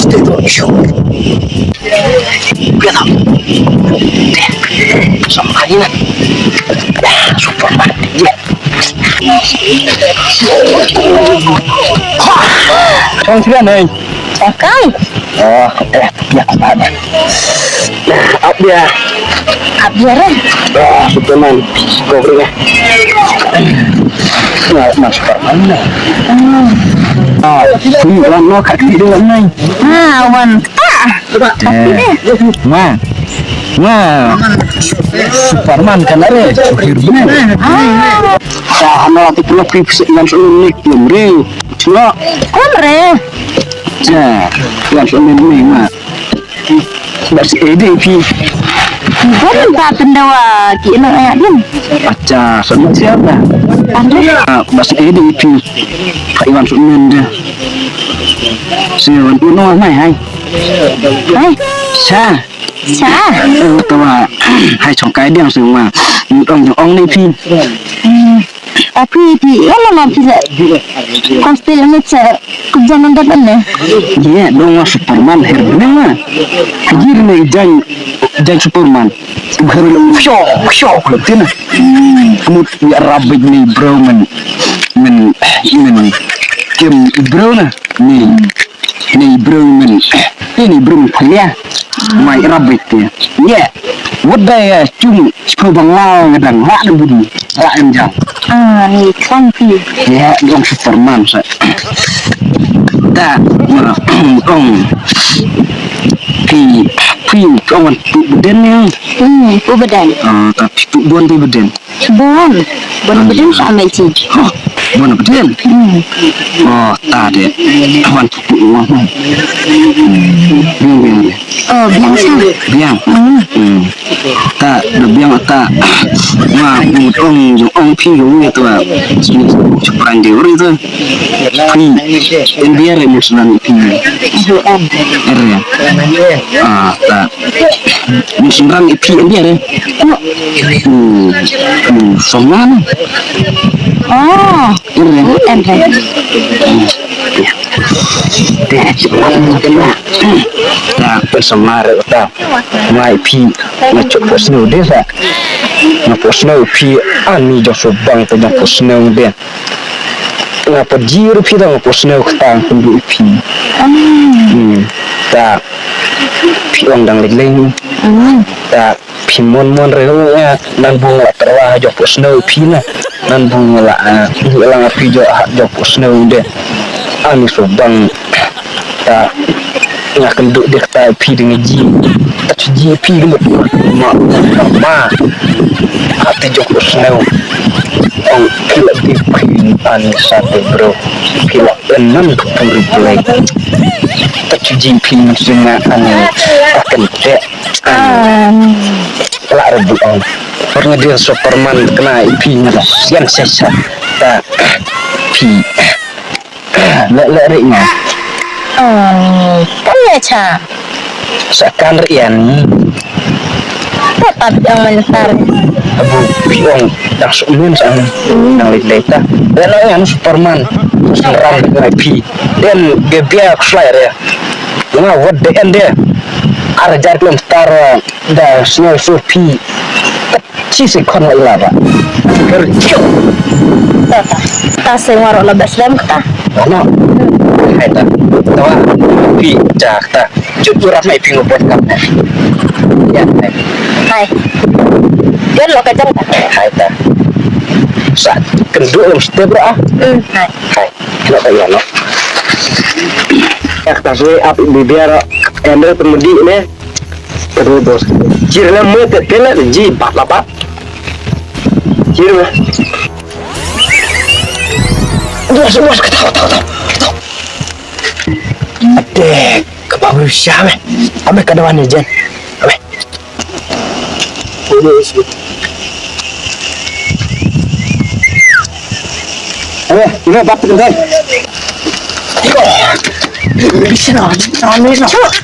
pasti itu show. Lihat apa? Sama ini kan? Super mati. Kang sih nih. Kang. Oh, ya apa ada? Up dia. Abjare. Superman. Gobloknya. Nah, Superman nih. Ini no kaki di dalam nih. Wan. Coba. Superman kan ada. Nanti pula privisi yang unik belum cuma. Komre. Yang unik mah. Masih EDP. Bukan tak pendawa kina ayat dia. Baca sama siapa? Masih EDP. Pak Iwan Suminda. Siapa uno mai hai. Sa. Tawa. Hai chong cái đen sừng mà. Ông này phi. Tapi di mana bisa konstel macam kejangan dapat ni. Iya, dong Superman herbener mah. Hajir nih jang Superman. Baru show letin. Kamu ya rabik nih bro men kem bro na nih bro men ini bro kuliah. Mai rabik ya. Ya, wadah ya cum bang lau ngedang lak budi lak enjang. Ni kongsi. Ya, dong Superman saya. Tak, dong. Pi, kawan beden ni. Beden. Tapi buan tu beden. Beden sama sih. Buan beden. Oh, tak deh. Kawan tu buan. Biang. Oh, biasa. Biang. Tak, biang tak. Wah, ong pi itu lah. Cukuran dia itu. Pi, biar emosional pi. Tak. Emosional pi biar. Soman. Oh, Nah, bersemar tak. Mai pi, macam snow desa. Ngapa snow pi ani jauh bang tu ngapa snow dia. Ngapa jiru pi dah ngapa snow ketang penduk pi. Tak. Pi orang dang leleng. Tak. Pi mon rehunya nan bunga terwah jauh snow pi na. Nan bunga lang pi jauh snow dia. Ani sobang tak. Nga kenduk dia kata pi dengan ji. Tak ji pi dengan mak. Hati joko snow. Oh, pila di pi ani satu bro. Pila 6 reply. Tak ji pi dengan ani akan dek. Kelak rebut on. Orang dia Superman kena pi nya sian sesa. Tak pi. Lek riknya. Kan ya cha. Seakan rian. Tetap yang mentar. Abu piong dah sumin sang nang leleta. Dan yang Superman serang dengan pi. Dan gebia flyer ya. Ngawat den dia. Arjar kelem tar dah snow so pi. Cisi kon la ba. Kerjo. Ta se warok la baslam kata. Ono. Hai ta. Tawa pi jakta. Jujur mai pi ngobot kap. Ya. Hai. Dia lo kacang tak? Hai ta. Saat kenduk mesti bro ah. Hai. Hai. Lo kayak lo. Yak taswe ap bibiar ender pemudi ne. Terus bos. Cirna mu tetela ji pak lapa. Cirna. Bos ketawa. Adek, kebawa siapa? Ame kadawan jen. Ame. Ini apa tuh? Bisa nak?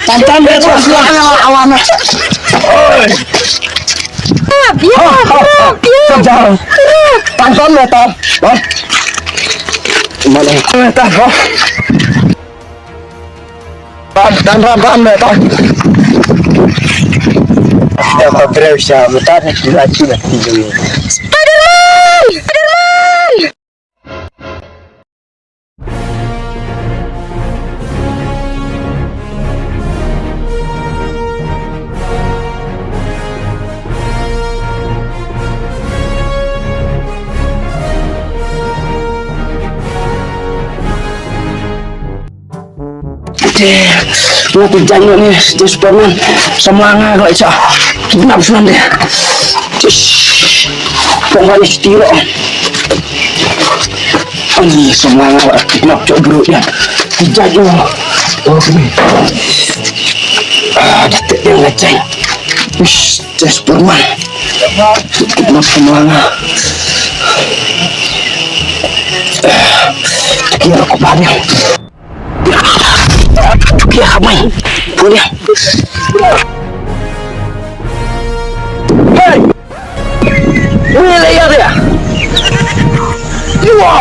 Tantan dia tu awam. Biar. Tantan dia tu. Mana? Tantan. Dan ram dah. Ya beberapa jam tadi lagi nak tidur. Mau kerjanya nih di Superman semangat kalau itu kidnap sunan dia pokoknya setiro ini semangat kidnap cok buruknya kerjanya datuk dia ngecek di Superman kidnap semangat kira aku banyak dia kamay boleh hey ini layar ya tiba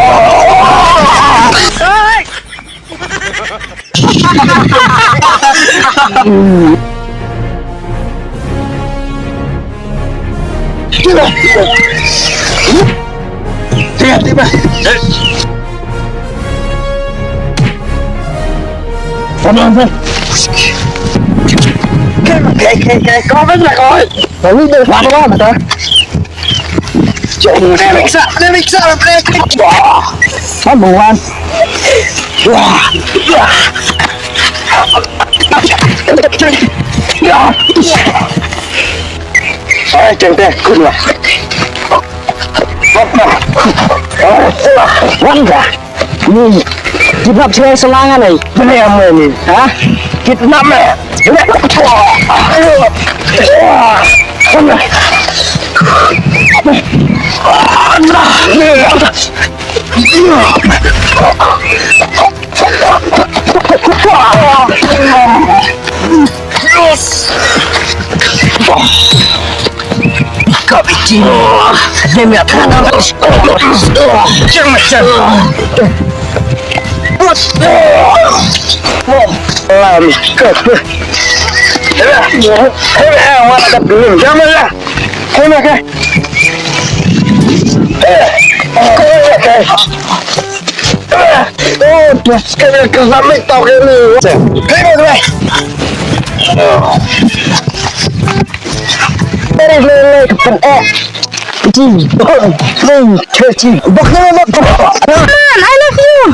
Con với là coi rồi biết được làm quá mà ta trộn nè mày sợ nè mày sợ nè nó mù anh trên đây cưng à quăng ra kidnap cewek selangan nih bener yang ini hah kidnap ya kau bikin demi apa macam làm cực thế mẹ hoa đập đường cho mình ra thế mẹ cái cái này cứ dám mình tao cái lừa thế mẹ cái này đây lên phần e gì lên chơi gì bóc nó I love you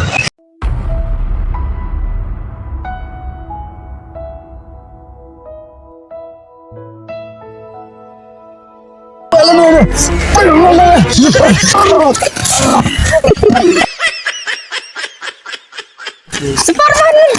Superman,